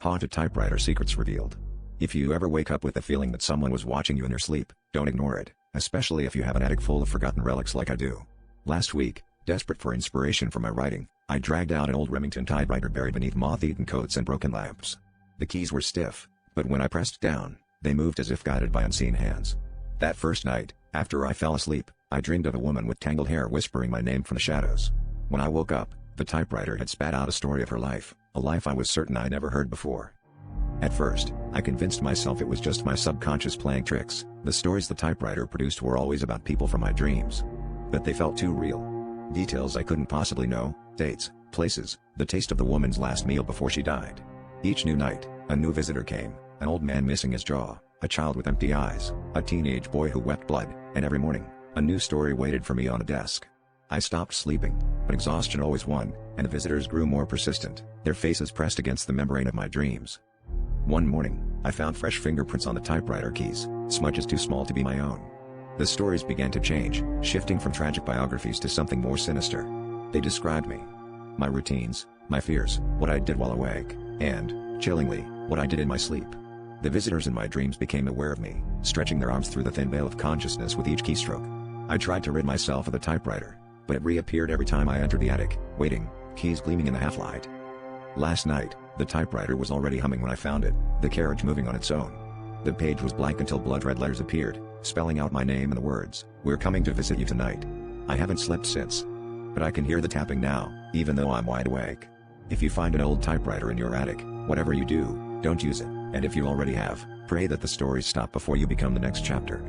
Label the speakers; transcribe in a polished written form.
Speaker 1: Haunted typewriter secrets revealed. If you ever wake up with the feeling that someone was watching you in your sleep, don't ignore it, especially if you have an attic full of forgotten relics like I do. Last week, desperate for inspiration for my writing, I dragged out an old Remington typewriter buried beneath moth-eaten coats and broken lamps. The keys were stiff, but when I pressed down, they moved as if guided by unseen hands. That first night, after I fell asleep, I dreamed of a woman with tangled hair whispering my name from the shadows. When I woke up, the typewriter had spat out a story of her life, a life I was certain I never heard before. At first, I convinced myself it was just my subconscious playing tricks. The stories the typewriter produced were always about people from my dreams. But they felt too real. Details I couldn't possibly know, dates, places, the taste of the woman's last meal before she died. Each new night, a new visitor came, an old man missing his jaw, a child with empty eyes, a teenage boy who wept blood, and every morning, a new story waited for me on a desk. I stopped sleeping, but exhaustion always won, and the visitors grew more persistent, their faces pressed against the membrane of my dreams. One morning, I found fresh fingerprints on the typewriter keys, smudges too small to be my own. The stories began to change, shifting from tragic biographies to something more sinister. They described me, my routines, my fears, what I did while awake, and, chillingly, what I did in my sleep. The visitors in my dreams became aware of me, stretching their arms through the thin veil of consciousness with each keystroke. I tried to rid myself of the typewriter, but it reappeared every time I entered the attic, waiting, keys gleaming in the half-light. Last night, the typewriter was already humming when I found it, the carriage moving on its own. The page was blank until blood-red letters appeared, spelling out my name and the words, "We're coming to visit you tonight." I haven't slept since. But I can hear the tapping now, even though I'm wide awake. If you find an old typewriter in your attic, whatever you do, don't use it, and if you already have, pray that the stories stop before you become the next chapter.